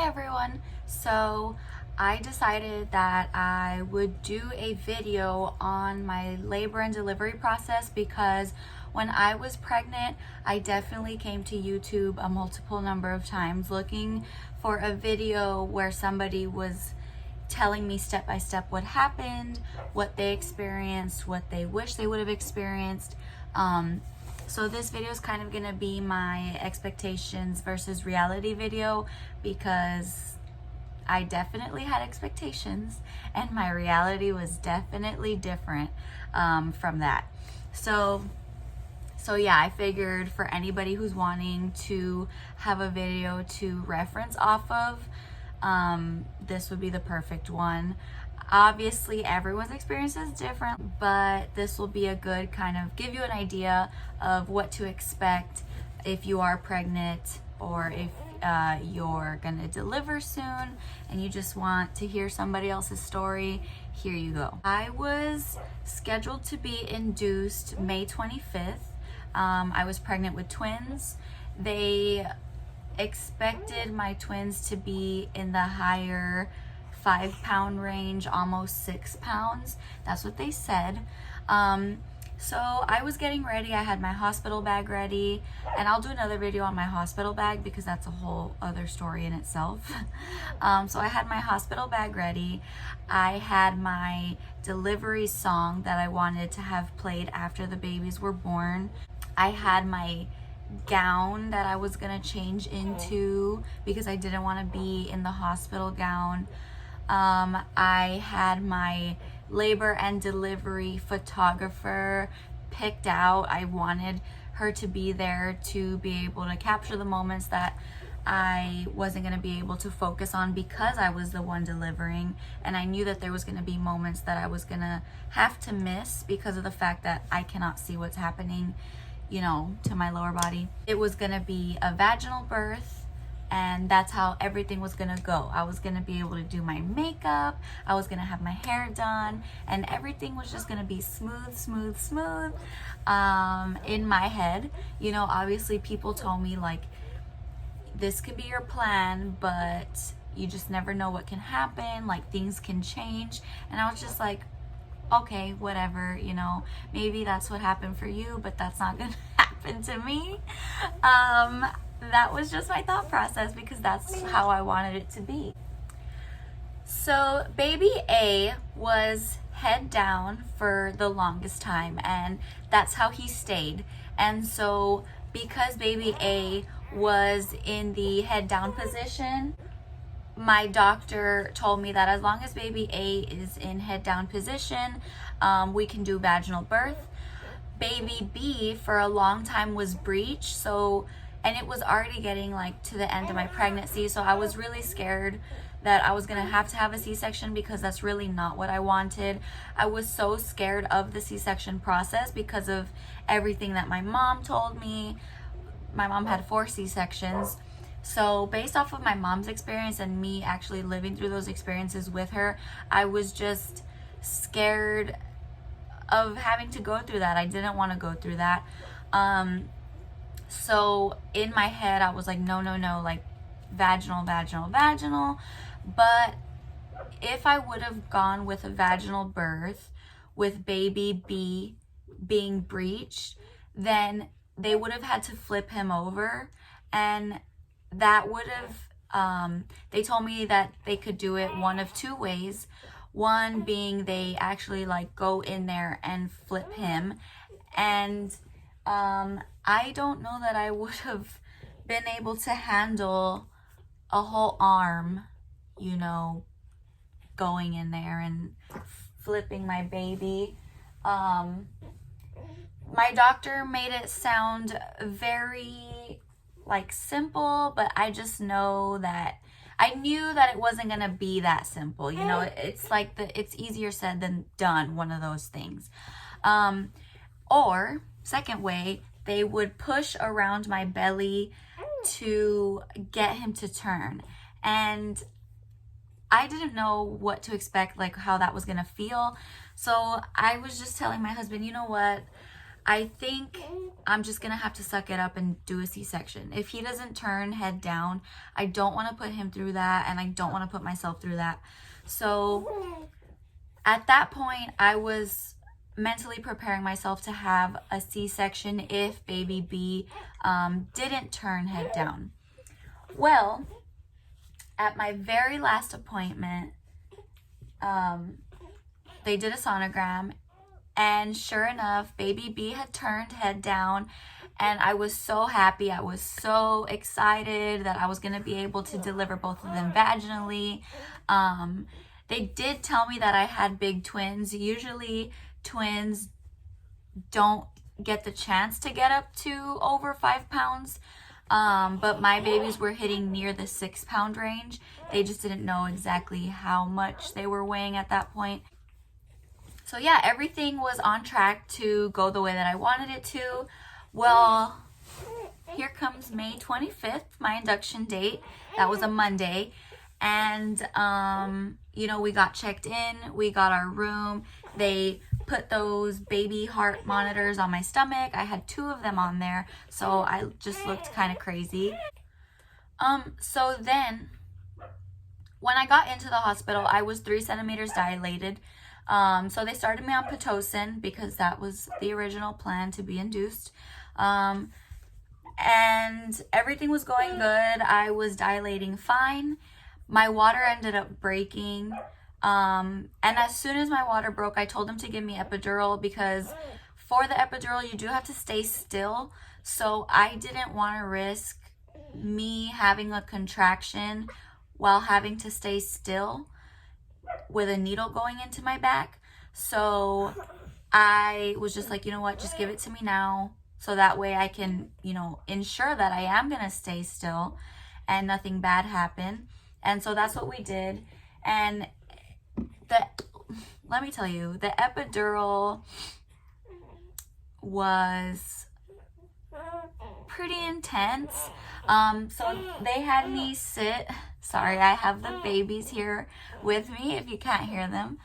everyone. So I decided that I would do a video on my labor and delivery process because when I was pregnant, I definitely came to YouTube a multiple number of times looking for a video where somebody was telling me step by step what happened, what they experienced, what they wish they would have experienced. So this video is kind of gonna be my expectations versus reality video because I definitely had expectations and my reality was definitely different from that. So yeah, I figured for anybody who's wanting to have a video to reference off of, this would be the perfect one. Obviously everyone's experience is different, but this will be a good kind of give you an idea of what to expect if you are pregnant or if you're gonna deliver soon and you just want to hear somebody else's story. Here you go. I was scheduled to be induced May 25th. I was pregnant with twins. They expected my twins to be in the higher 5-pound range, almost 6 pounds. That's what they said. So I was getting ready. I had my hospital bag ready, and I'll do another video on my hospital bag because that's a whole other story in itself. So I had my hospital bag ready. I had my delivery song that I wanted to have played after the babies were born. I had my gown that I was gonna change into because I didn't want to be in the hospital gown. I had my labor and delivery photographer picked out. I wanted her to be there to be able to capture the moments that I wasn't going to be able to focus on because I was the one delivering, and I knew that there was going to be moments that I was going to have to miss because of the fact that I cannot see what's happening, you know, to my lower body. It was going to be a vaginal birth, and that's how everything was gonna go. I was gonna be able to do my makeup, I was gonna have my hair done, and everything was just gonna be smooth in my head. You know, obviously people told me like, this could be your plan, but you just never know what can happen, like things can change. And I was just like, okay, whatever, you know, maybe that's what happened for you, but that's not gonna happen to me. That was just my thought process because that's how I wanted it to be. So baby A was head down for the longest time, and that's how he stayed. And so because baby A was in the head down position, my doctor told me that as long as baby A is in head down position, we can do vaginal birth. Baby B for a long time was breech, and it was already getting like to the end of my pregnancy, so I was really scared that I was gonna have to have a C-section because that's really not what I wanted. I was so scared of the C-section process because of everything that my mom told me. My mom had 4 C-sections. So based off of my mom's experience and me actually living through those experiences with her, I was just scared of having to go through that. I didn't want to go through that. So in my head, I was like, no, like vaginal. But if I would have gone with a vaginal birth with baby B being breached, then they would have had to flip him over, and that would have, they told me that they could do it one of 2 ways. One being they actually like go in there and flip him, and I don't know that I would have been able to handle a whole arm, you know, going in there and flipping my baby. My doctor made it sound very like simple, but I just know that I knew that it wasn't gonna be that simple. You know, it's like it's easier said than done, one of those things. Or second way, they would push around my belly to get him to turn, and I didn't know what to expect, like how that was gonna feel. So I was just telling my husband, you know what, I think I'm just gonna have to suck it up and do a C-section. If he doesn't turn head down, I don't want to put him through that, and I don't want to put myself through that. So at that point, I was mentally preparing myself to have a C-section if baby B didn't turn head down. Well, at my very last appointment, they did a sonogram, and sure enough, baby B had turned head down, and I was so happy. I was so excited that I was going to be able to deliver both of them vaginally. They did tell me that I had big twins. Usually twins don't get the chance to get up to over 5 pounds. But my babies were hitting near the 6 pound range. They just didn't know exactly how much they were weighing at that point. So yeah, everything was on track to go the way that I wanted it to. Well, here comes May 25th, my induction date. That was a Monday. And, we got checked in, we got our room. They put those baby heart monitors on my stomach. I had 2 of them on there, so I just looked kind of crazy. So then when I got into the hospital, I was 3 centimeters dilated. So they started me on Pitocin because that was the original plan, to be induced. And everything was going good. I was dilating fine. My water ended up breaking. And as soon as my water broke, I told him to give me epidural, because for the epidural, you do have to stay still. So I didn't want to risk me having a contraction while having to stay still with a needle going into my back. So I was just like, you know what, just give it to me now. So that way I can, ensure that I am going to stay still and nothing bad happen. And so that's what we did. And let me tell you, the epidural was pretty intense. So they had me sit, sorry, I have the babies here with me if you can't hear them.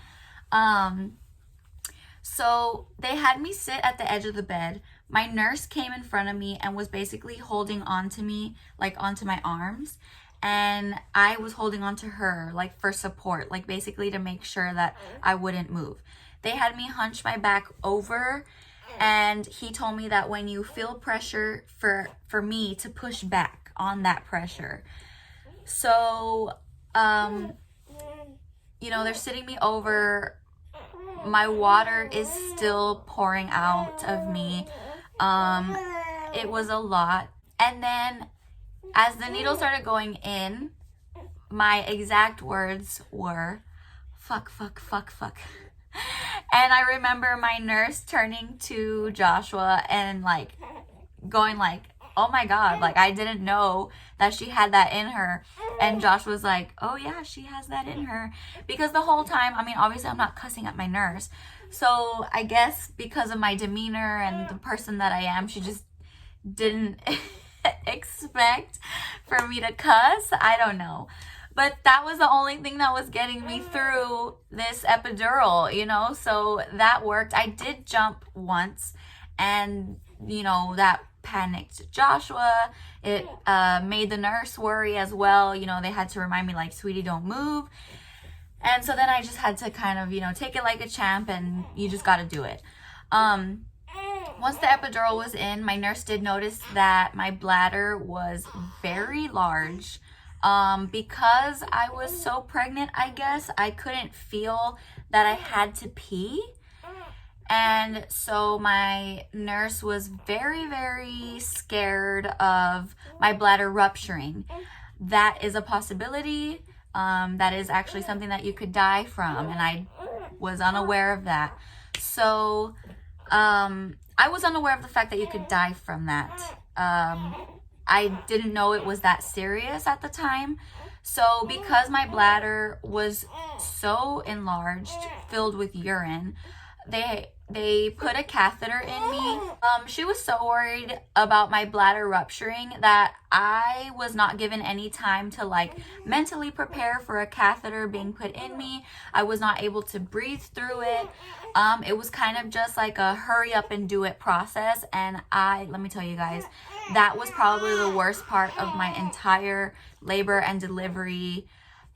So they had me sit at the edge of the bed. My nurse came in front of me and was basically holding on to me, like onto my arms. And I was holding on to her, like for support, like basically to make sure that I wouldn't move. They had me hunch my back over, and he told me that when you feel pressure, for me to push back on that pressure. So, they're sitting me over. My water is still pouring out of me. It was a lot. And then as the needle started going in, my exact words were, fuck, fuck, fuck, fuck. And I remember my nurse turning to Joshua and going oh my God, I didn't know that she had that in her. And Josh was like, oh yeah, she has that in her. Because the whole time, obviously I'm not cussing at my nurse. So I guess because of my demeanor and the person that I am, she just didn't expect for me to cuss. I don't know. But that was the only thing that was getting me through this epidural, so that worked. I did jump once, and, that panicked Joshua. It made the nurse worry as well. They had to remind me, sweetie, don't move. And so then I just had to kind of, take it like a champ, and you just got to do it. Once the epidural was in, my nurse did notice that my bladder was very large. Because I was so pregnant, I guess, I couldn't feel that I had to pee. And so my nurse was very, very scared of my bladder rupturing. That is a possibility. That is actually something that you could die from, and I was unaware of that. So I was unaware of the fact that you could die from that. I didn't know it was that serious at the time. So because my bladder was so enlarged, filled with urine, they they put a catheter in me. She was so worried about my bladder rupturing that I was not given any time to like mentally prepare for a catheter being put in me. I was not able to breathe through it. It was kind of just like a hurry up and do it process. And let me tell you guys, that was probably the worst part of my entire labor and delivery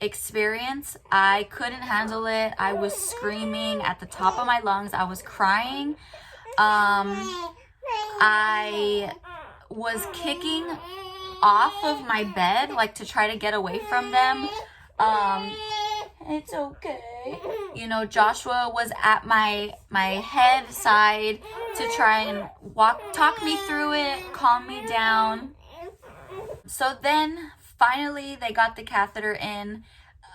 experience. I couldn't handle it. I was screaming at the top of my lungs. I was crying. I was kicking off of my bed, like to try to get away from them. It's okay. You know, Joshua was at my head side to try and talk me through it, calm me down. So then finally they got the catheter in.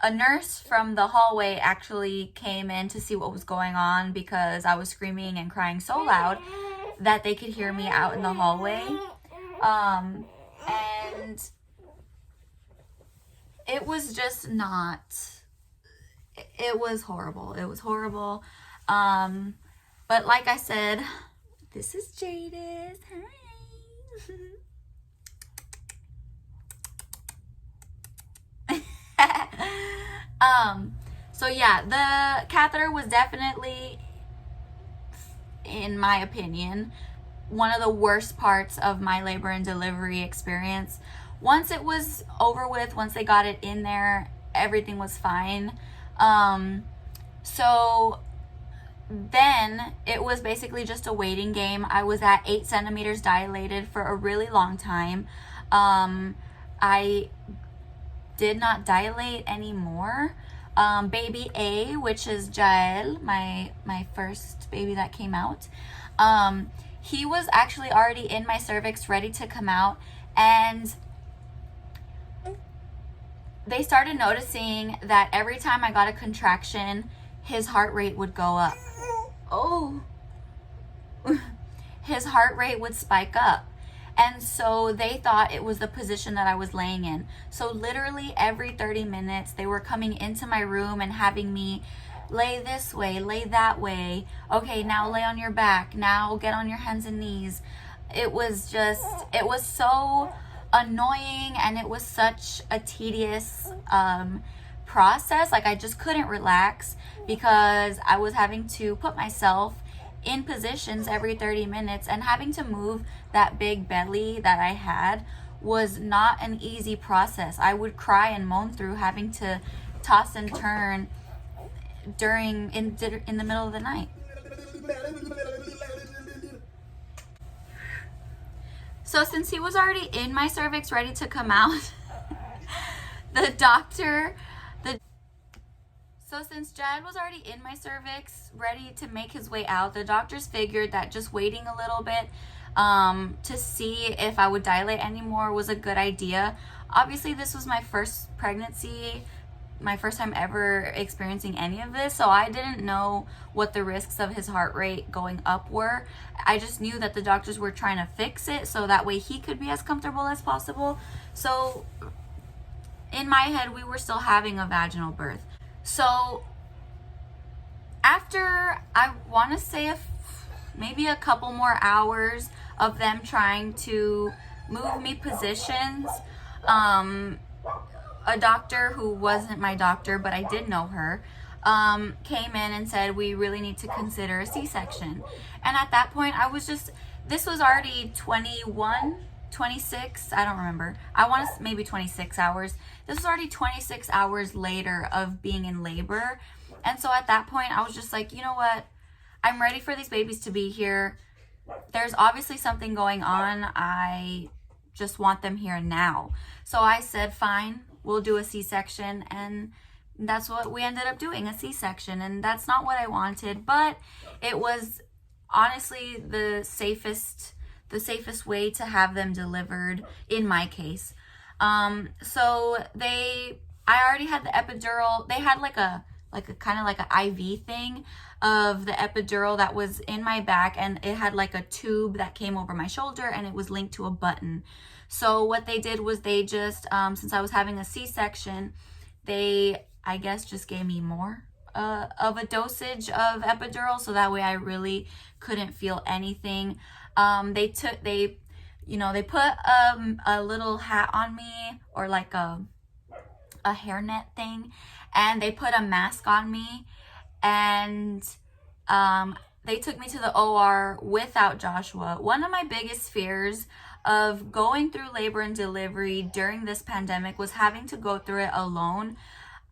A nurse from the hallway actually came in to see what was going on because I was screaming and crying so loud that they could hear me out in the hallway. And it was just not, it was horrible. It was horrible. But like I said, this is Jadis. Hi. So yeah, the catheter was definitely, in my opinion, one of the worst parts of my labor and delivery experience. Once it was over with, once they got it in there, everything was fine. So then it was basically just a waiting game. I was at 8 centimeters dilated for a really long time. I did not dilate anymore. Baby A, which is Jael, my first baby that came out, he was actually already in my cervix, ready to come out, and they started noticing that every time I got a contraction, his heart rate would go up. Oh, his heart rate would spike up. And so they thought it was the position that I was laying in. So literally every 30 minutes, they were coming into my room and having me lay this way, lay that way. Okay, now lay on your back. Now get on your hands and knees. It was so annoying, and it was such a tedious process. Like, I just couldn't relax because I was having to put myself in positions every 30 minutes, and having to move that big belly that I had was not an easy process. I would cry and moan through having to toss and turn in the middle of the night. So since he was already in my cervix ready to come out, So since Jad was already in my cervix, ready to make his way out, the doctors figured that just waiting a little bit to see if I would dilate anymore was a good idea. Obviously, this was my first pregnancy, my first time ever experiencing any of this, so I didn't know what the risks of his heart rate going up were. I just knew that the doctors were trying to fix it so that way he could be as comfortable as possible. So in my head, we were still having a vaginal birth. So after, I want to say maybe a couple more hours of them trying to move me positions, a doctor who wasn't my doctor, but I did know her, came in and said, we really need to consider a C-section. And at that point, this was already 26, I don't remember. I want to maybe 26 hours. This was already 26 hours later of being in labor. And so at that point, I was just like, you know what? I'm ready for these babies to be here. There's obviously something going on. I just want them here now. So I said, fine, we'll do a C-section. And that's what we ended up doing, a C-section. And that's not what I wanted, but it was honestly the safest way to have them delivered in my case. So I already had the epidural. They had like a kind of like an IV thing of the epidural that was in my back, and it had like a tube that came over my shoulder, and it was linked to a button. So what they did was they just, since I was having a C-section, they, I guess, just gave me more of a dosage of epidural, so that way I really couldn't feel anything. They put a little hat on me, or like a hairnet thing, and they put a mask on me, and they took me to the OR without Joshua. One of my biggest fears of going through labor and delivery during this pandemic was having to go through it alone.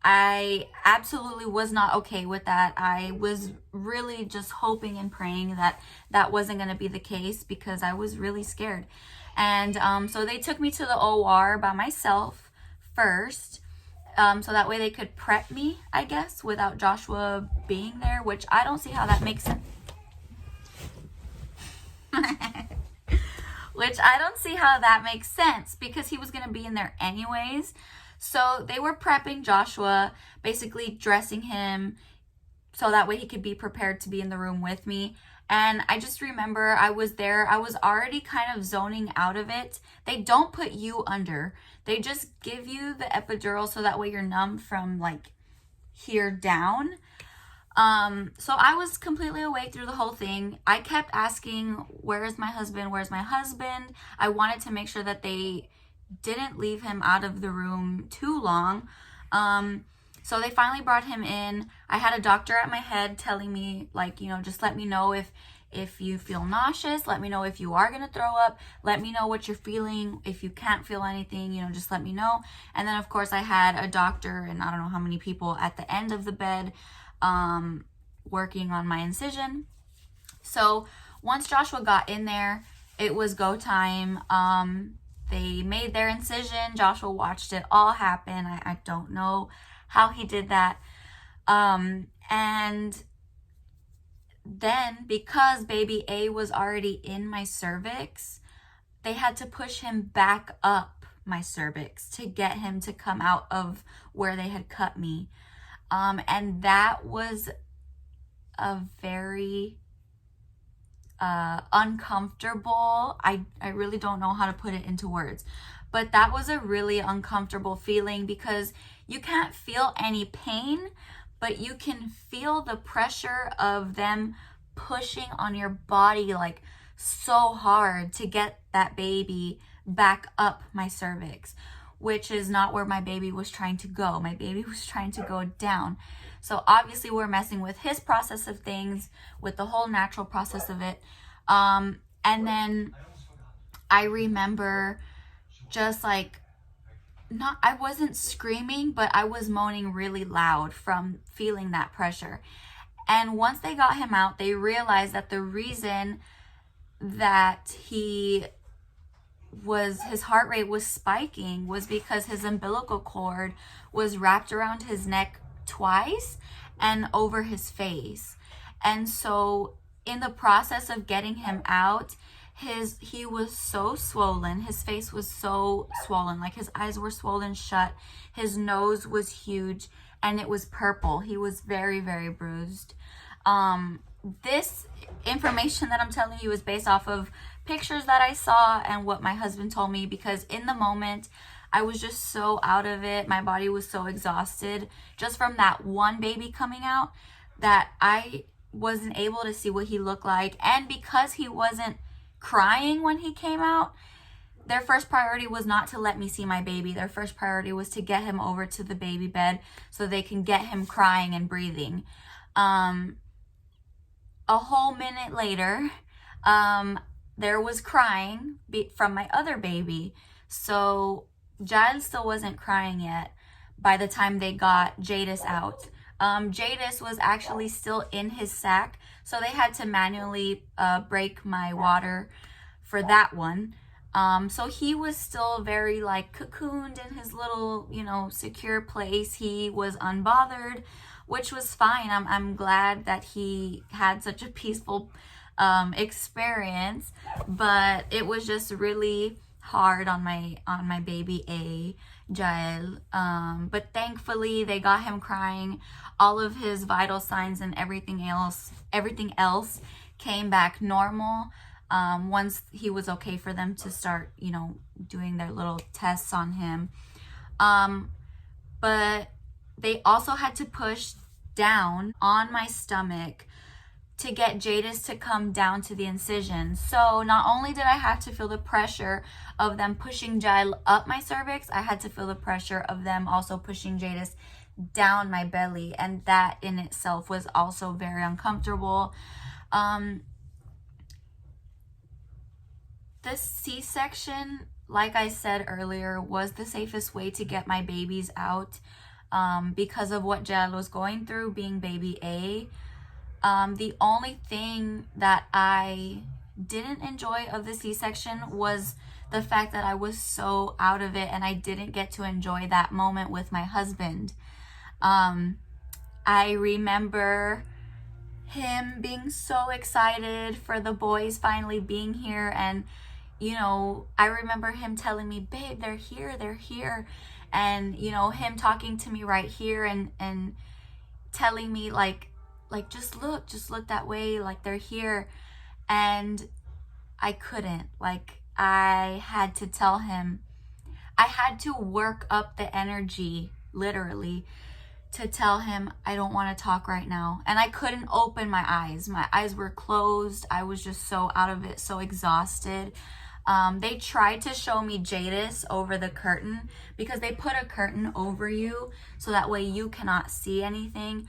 I absolutely was not okay with that. I was really just hoping and praying that that wasn't going to be the case, because I was really scared. And so they took me to the OR by myself first, so that way they could prep me, I guess, without Joshua being there, which I don't see how that makes sense. Which I don't see how that makes sense, because he was going to be in there anyways. So they were prepping Joshua, basically dressing him so that way he could be prepared to be in the room with me. And I just remember I was there. I was already kind of zoning out of it. They don't put you under. They just give you the epidural so that way you're numb from like here down. So I was completely awake through the whole thing. I kept asking, where is my husband? Where's my husband? I wanted to make sure that they didn't leave him out of the room too long. So they finally brought him in. I had a doctor at my head telling me, like, just let me know if you feel nauseous, let me know if you are going to throw up, let me know what you're feeling. If you can't feel anything, just let me know. And then of course I had a doctor and I don't know how many people at the end of the bed, working on my incision. So once Joshua got in there, it was go time. They made their incision. Joshua watched it all happen. I don't know how he did that. And then because baby A was already in my cervix, they had to push him back up my cervix to get him to come out of where they had cut me. And that was a very uncomfortable, I really don't know how to put it into words, but that was a really uncomfortable feeling, because you can't feel any pain, but you can feel the pressure of them pushing on your body like so hard to get that baby back up my cervix, which is not where my baby was trying to go. My baby was trying to go down. So obviously we're messing with his process of things, with the whole natural process of it. And then I remember just like, I wasn't screaming, but I was moaning really loud from feeling that pressure. And once they got him out, they realized that the reason that his heart rate was spiking was because his umbilical cord was wrapped around his neck twice and over his face. And so in the process of getting him out, he was so swollen. His face was so swollen, like his eyes were swollen shut. His nose was huge and it was purple. He was very, very bruised. This information that I'm telling you is based off of pictures that I saw and what my husband told me, because in the moment I was just so out of it. My body was so exhausted just from that one baby coming out that I wasn't able to see what he looked like. And because he wasn't crying when he came out, their first priority was not to let me see my baby. Their first priority was to get him over to the baby bed so they can get him crying and breathing. A whole minute later, there was crying from my other baby. So Giles still wasn't crying yet by the time they got Jadis out. Jadis was actually still in his sack, so they had to manually break my water for that one. So he was still very like cocooned in his little, secure place. He was unbothered, which was fine. I'm glad that he had such a peaceful experience, but it was just really hard on my baby A, Jael. But thankfully they got him crying. All of his vital signs and everything else came back normal. Once he was okay for them to start, doing their little tests on him. But they also had to push down on my stomach to get Jadis to come down to the incision. So not only did I have to feel the pressure of them pushing Jai up my cervix, I had to feel the pressure of them also pushing Jadis down my belly, and that in itself was also very uncomfortable. This C-section, like I said earlier, was the safest way to get my babies out because of what Jal was going through, being baby A. The only thing that I didn't enjoy of the C-section was the fact that I was so out of it and I didn't get to enjoy that moment with my husband. I remember him being so excited for the boys finally being here, and you know, I remember him telling me, babe, they're here, and you know, him talking to me right here and telling me like just look that way, like they're here. And I couldn't, like, I had to tell him, I had to work up the energy literally to tell him I don't want to talk right now. And I couldn't open my eyes. My eyes were closed. I was just so out of it, so exhausted. They tried to show me Jadis over the curtain because they put a curtain over you so that way you cannot see anything.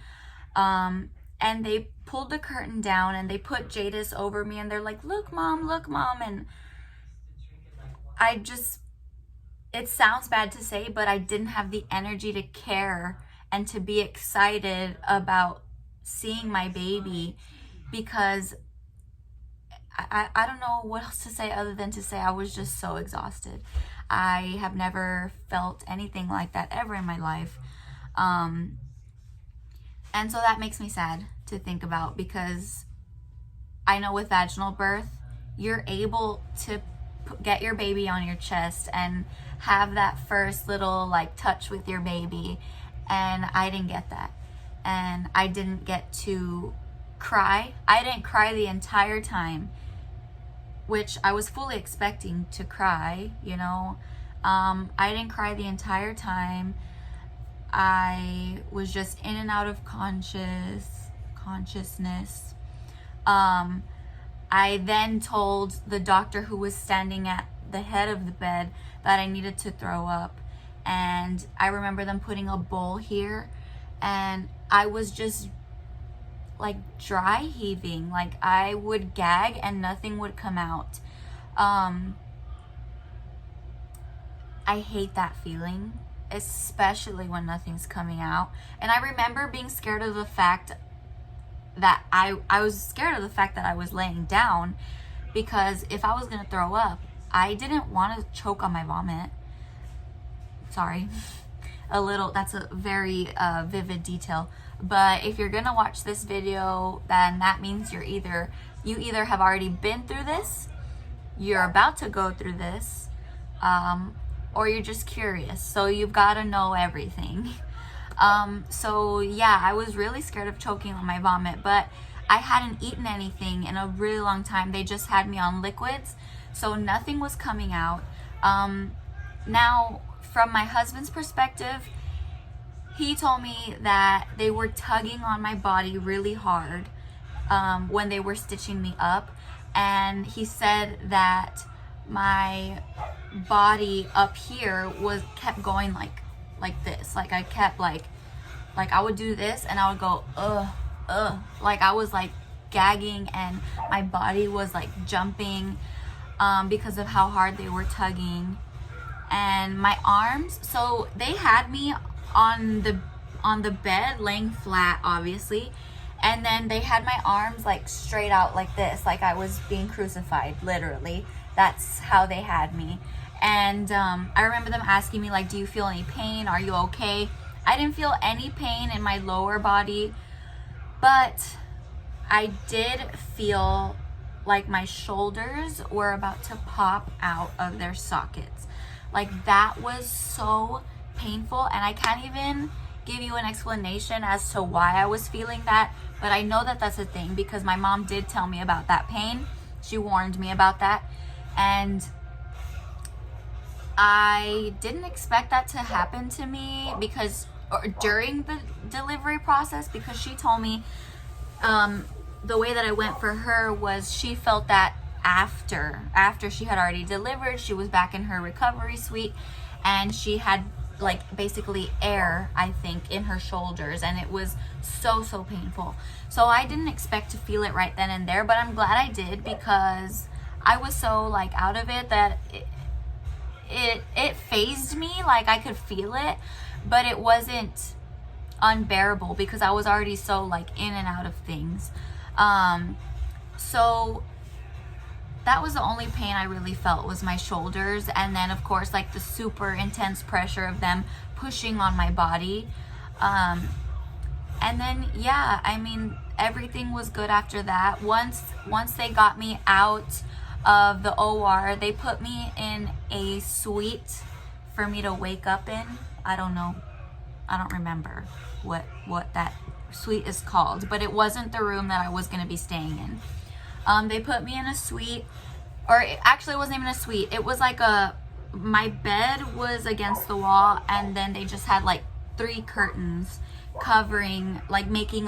And they pulled the curtain down and they put Jadis over me and they're like, look mom. And I just, it sounds bad to say, but I didn't have the energy to care and to be excited about seeing my baby because I don't know what else to say other than to say I was just so exhausted. I have never felt anything like that ever in my life. And so that makes me sad to think about because I know with vaginal birth, you're able to get your baby on your chest and have that first little like touch with your baby. And I didn't get that. And I didn't get to cry. I didn't cry the entire time, which I was fully expecting to cry, you know. I didn't cry the entire time. I was just in and out of consciousness. I then told the doctor who was standing at the head of the bed that I needed to throw up. And I remember them putting a bowl here and I was just like dry heaving. Like I would gag and nothing would come out. I hate that feeling, especially when nothing's coming out. And I remember being scared of the fact that I was scared of the fact that I was laying down because if I was gonna throw up, I didn't want to choke on my vomit. Sorry, that's a very vivid detail. But if you're gonna watch this video, then that means you either have already been through this, you're about to go through this, or you're just curious. So you've got to know everything. So yeah, I was really scared of choking on my vomit, but I hadn't eaten anything in a really long time. They just had me on liquids, so nothing was coming out. Now, from my husband's perspective, he told me that they were tugging on my body really hard when they were stitching me up. And he said that my body up here kept going like this. Like I kept like I would do this and I would go, like I was like gagging and my body was like jumping because of how hard they were tugging. And my arms, so they had me on the bed laying flat, obviously, and then they had my arms like straight out like this, like I was being crucified, literally. That's how they had me. And I remember them asking me like, do you feel any pain? Are you okay? I didn't feel any pain in my lower body, but I did feel like my shoulders were about to pop out of their sockets. Like that was so painful, and I can't even give you an explanation as to why I was feeling that, but I know that that's a thing because my mom did tell me about that pain. She warned me about that. And I didn't expect that to happen to me because, or during the delivery process, because she told me the way that I went for her was she felt that after she had already delivered, she was back in her recovery suite and she had like basically air, I think, in her shoulders, and it was so painful. So I didn't expect to feel it right then and there, but I'm glad I did because I was so like out of it that it phased me. Like I could feel it, but it wasn't unbearable because I was already so like in and out of things. So that was the only pain I really felt, was my shoulders, and then of course like the super intense pressure of them pushing on my body. And then yeah, I mean, everything was good after that. Once they got me out of the OR, they put me in a suite for me to wake up in. I don't know, I don't remember what that suite is called, but it wasn't the room that I was going to be staying in. They put me in a suite, or actually it wasn't even a suite. It was like my bed was against the wall, and then they just had like 3 curtains covering, like making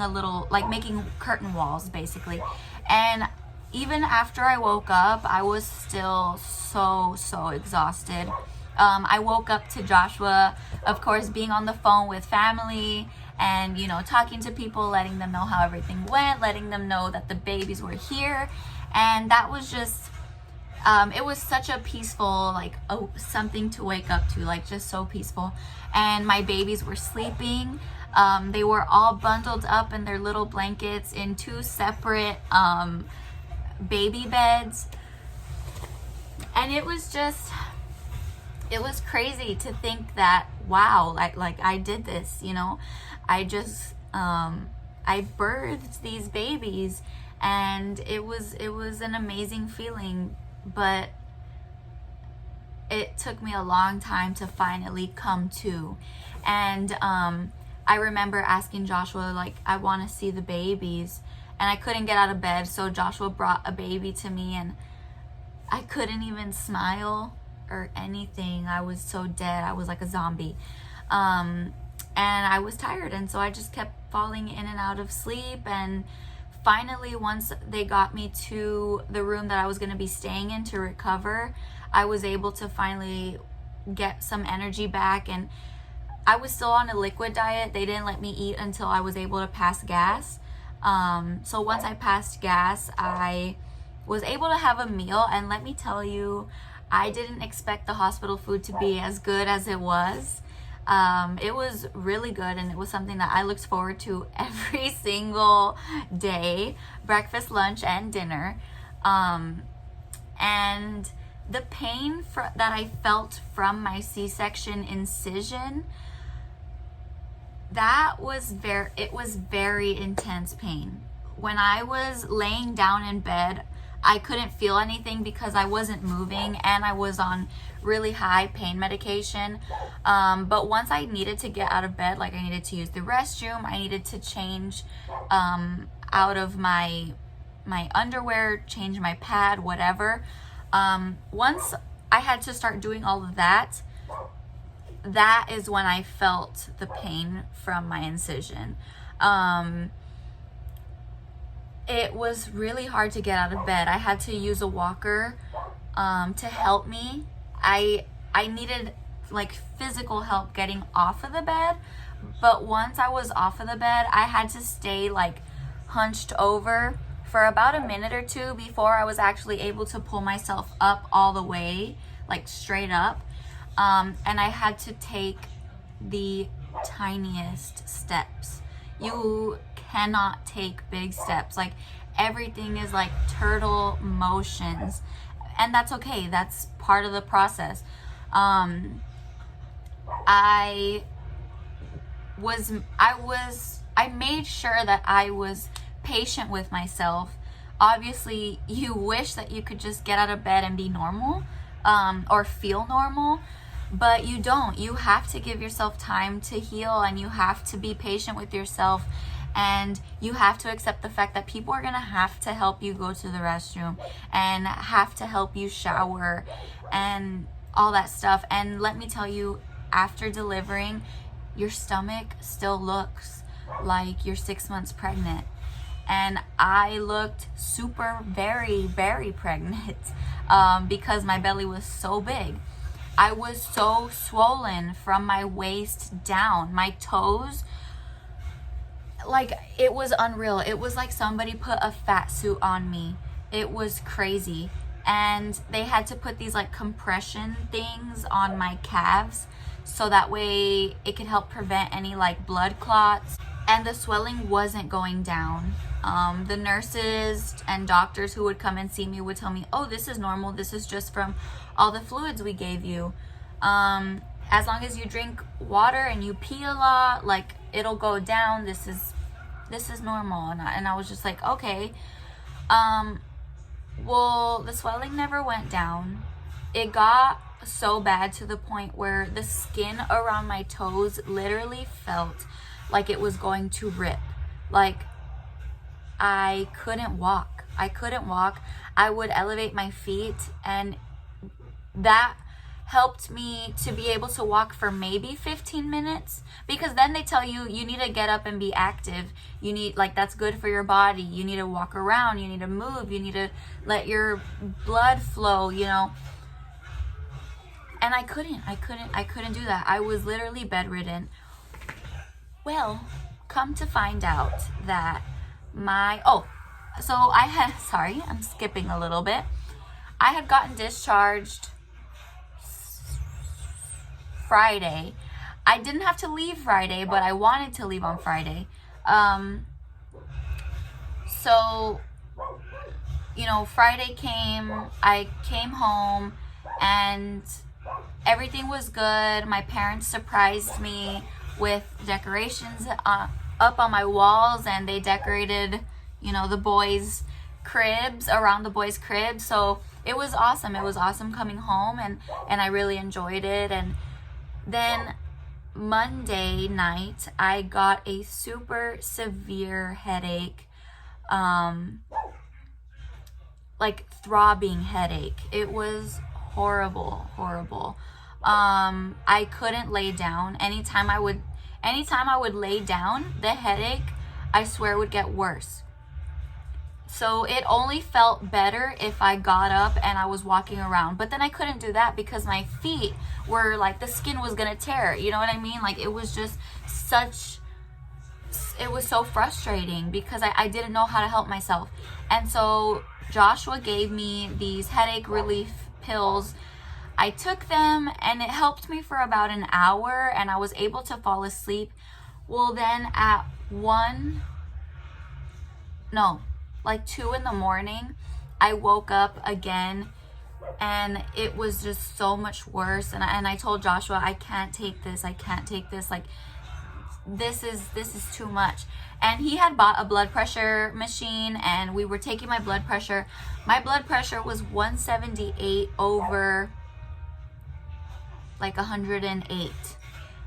curtain walls basically. And even after I woke up, I was still so exhausted. I woke up to Joshua, of course, being on the phone with family and, you know, talking to people, letting them know how everything went, letting them know that the babies were here. And that was just, it was such a peaceful, like, something to wake up to, like, just so peaceful. And my babies were sleeping. They were all bundled up in their little blankets in 2 separate baby beds. And it was just, it was crazy to think that, wow, like I did this, you know. I just I birthed these babies, and it was an amazing feeling, but it took me a long time to finally come to. And I remember asking Joshua, like, I want to see the babies, and I couldn't get out of bed, so Joshua brought a baby to me, and I couldn't even smile or anything. I was so dead. I was like a zombie. And I was tired, and so I just kept falling in and out of sleep. And finally, once they got me to the room that I was going to be staying in to recover, I was able to finally get some energy back. And I was still on a liquid diet. They didn't let me eat until I was able to pass gas. So once I passed gas, I was able to have a meal, and let me tell you, I didn't expect the hospital food to be as good as it was. It was really good, and it was something that I looked forward to every single day, breakfast, lunch, and dinner. And the pain that I felt from my C-section incision, it was very intense pain. When I was laying down in bed, I couldn't feel anything because I wasn't moving, and I was on really high pain medication. But once I needed to get out of bed, like I needed to use the restroom, I needed to change out of my underwear, change my pad, whatever. Once I had to start doing all of that, that is when I felt the pain from my incision. It was really hard to get out of bed. I had to use a walker to help me. I needed like physical help getting off of the bed, but once I was off of the bed, I had to stay like hunched over for about a minute or 2 before I was actually able to pull myself up all the way, like straight up. And I had to take the tiniest steps. You cannot take big steps. Like, everything is like turtle motions, and that's okay. That's part of the process. I made sure that I was patient with myself. Obviously, you wish that you could just get out of bed and be normal, or feel normal, but you don't. You have to give yourself time to heal, and you have to be patient with yourself, and you have to accept the fact that people are gonna have to help you go to the restroom and have to help you shower and all that stuff. And let me tell you, after delivering, your stomach still looks like you're 6 months pregnant. And I looked very pregnant because my belly was so big. I was so swollen from my waist down. My toes, like, it was unreal. It was like somebody put a fat suit on me. It was crazy. And they had to put these like compression things on my calves so that way it could help prevent any like blood clots. And the swelling wasn't going down. The nurses and doctors who would come and see me would tell me, oh, this is normal. This is just from all the fluids we gave you. As long as you drink water and you pee a lot, like, it'll go down. This is normal. And I was just like, okay. Well, the swelling never went down. It got so bad to the point where the skin around my toes literally felt like it was going to rip. Like, I couldn't walk. I would elevate my feet, and that helped me to be able to walk for maybe 15 minutes, because then they tell you need to get up and be active. You need, like, that's good for your body. You need to walk around, you need to move, you need to let your blood flow, you know. And I couldn't do that. I was literally bedridden. Well, come to find out that sorry, I'm skipping a little bit. I had gotten discharged Friday. I didn't have to leave Friday, but I wanted to leave on Friday. So, you know, Friday came, I came home, and everything was good. My parents surprised me with decorations up on my walls, and they decorated, you know, the boys' cribs, around the boys' cribs. So it was awesome. It was awesome coming home, and I really enjoyed it. And then Monday night, I got a super severe headache, like throbbing headache. It was horrible. I couldn't lay down. Anytime I would lay down, the headache, I swear, would get worse. So it only felt better if I got up and I was walking around. But then I couldn't do that because my feet were like, the skin was gonna tear. You know what I mean? Like, it was just it was so frustrating because I didn't know how to help myself. And so Joshua gave me these headache relief pills. I took them and it helped me for about an hour, and I was able to fall asleep. Well, then at 2 in the morning, I woke up again, and it was just so much worse. And I told Joshua, I can't take this. Like, this is too much. And he had bought a blood pressure machine, and we were taking my blood pressure. My blood pressure was 178 over like 108.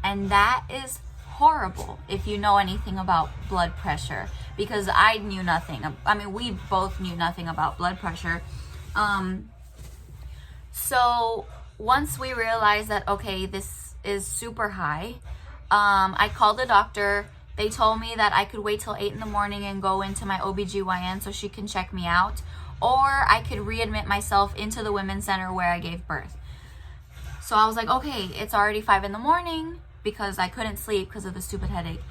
And that is horrible if you know anything about blood pressure, because I knew nothing. I mean, we both knew nothing about blood pressure. So once we realized that, okay, this is super high, I called the doctor. They told me that I could wait till 8 in the morning and go into my OBGYN so she can check me out, or I could readmit myself into the women's center where I gave birth. So I was like, okay, it's already 5 in the morning, because I couldn't sleep because of the stupid headache.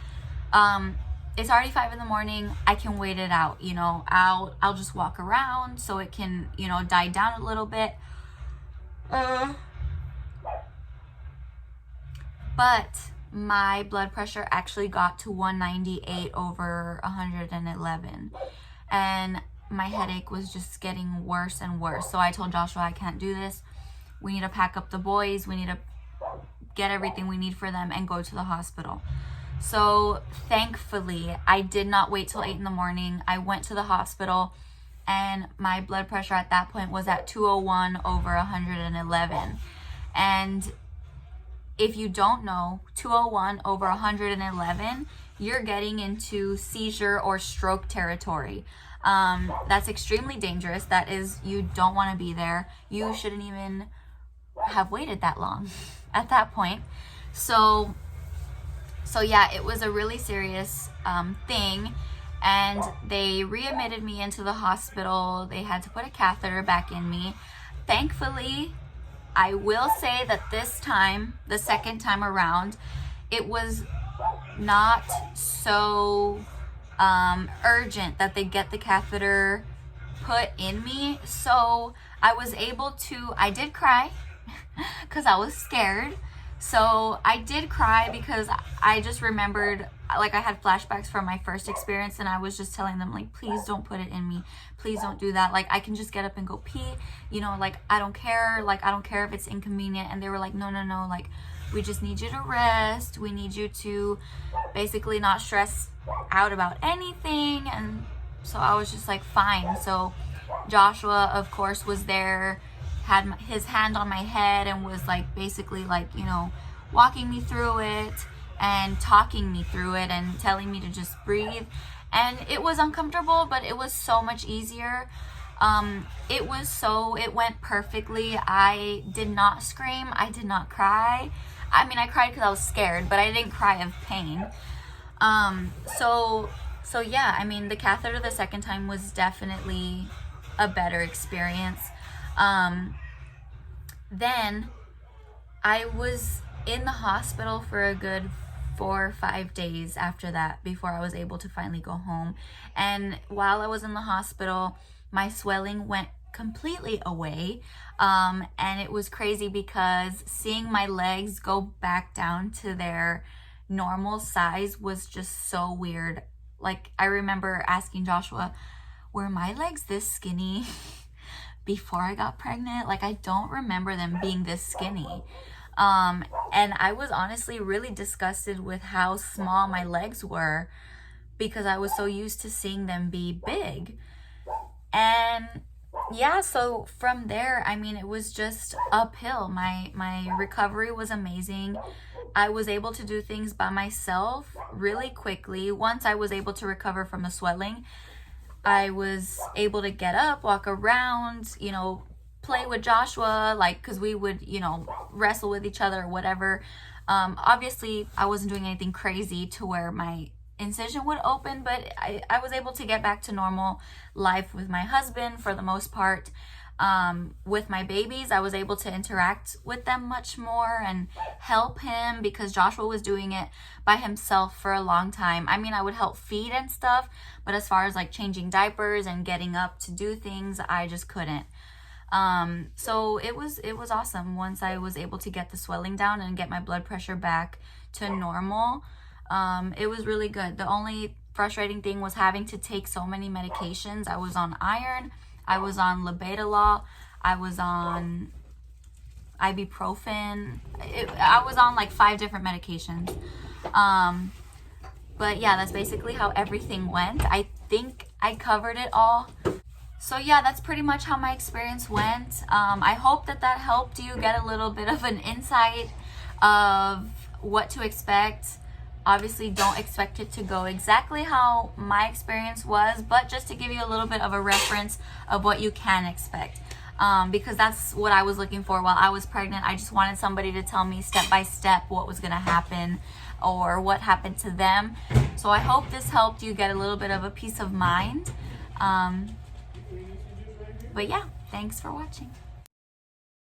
It's already 5 in the morning. I can wait it out. You know, I'll just walk around so it can, you know, die down a little bit. But my blood pressure actually got to 198 over 111. And my headache was just getting worse and worse. So I told Joshua, I can't do this. We need to pack up the boys. We need to get everything we need for them and go to the hospital. So thankfully, I did not wait till 8 in the morning. I went to the hospital, and my blood pressure at that point was at 201 over 111. And if you don't know, 201 over 111, you're getting into seizure or stroke territory. That's extremely dangerous. That is, you don't want to be there. You shouldn't even have waited that long at that point. So yeah, it was a really serious thing, and they readmitted me into the hospital. They had to put a catheter back in me. Thankfully, I will say that this time, the second time around, it was not so urgent that they get the catheter put in me. So I was able to, I did cry because I was scared. So I did cry because I just remembered, like, I had flashbacks from my first experience, and I was just telling them, like, please don't put it in me. Please don't do that. Like, I can just get up and go pee, you know, like, I don't care. Like, I don't care if it's inconvenient. And they were like, no, like, we just need you to rest. We need you to basically not stress out about anything. And so I was just like, fine. So Joshua, of course, was there, had his hand on my head, and was like basically like, you know, walking me through it and talking me through it and telling me to just breathe. And it was uncomfortable, but it was so much easier. It went perfectly. I did not scream. I did not cry. I mean, I cried because I was scared, but I didn't cry of pain. So yeah, I mean, the catheter the second time was definitely a better experience. Then I was in the hospital for a good 4 or 5 days after that before I was able to finally go home. And while I was in the hospital, my swelling went completely away. And it was crazy because seeing my legs go back down to their normal size was just so weird. Like, I remember asking Joshua, were my legs this skinny before I got pregnant? Like, I don't remember them being this skinny. And I was honestly really disgusted with how small my legs were because I was so used to seeing them be big. And yeah, so from there, I mean, it was just uphill. My recovery was amazing. I was able to do things by myself really quickly. Once I was able to recover from the swelling, I was able to get up, walk around, you know, play with Joshua, like, because we would, you know, wrestle with each other or whatever. Obviously, I wasn't doing anything crazy to where my incision would open, but I was able to get back to normal life with my husband for the most part. With my babies, I was able to interact with them much more and help him because Joshua was doing it by himself for a long time. I mean, I would help feed and stuff, but as far as like changing diapers and getting up to do things, I just couldn't. So it was awesome once I was able to get the swelling down and get my blood pressure back to normal. It was really good. The only frustrating thing was having to take so many medications. I was on iron, I was on labetalol, I was on ibuprofen. I was on like 5 different medications. But yeah, that's basically how everything went. I think I covered it all. So yeah, that's pretty much how my experience went. I hope that helped you get a little bit of an insight of what to expect. Obviously, don't expect it to go exactly how my experience was, but just to give you a little bit of a reference of what you can expect. Because that's what I was looking for while I was pregnant. I just wanted somebody to tell me step by step what was going to happen or what happened to them. So I hope this helped you get a little bit of a peace of mind. But yeah, thanks for watching.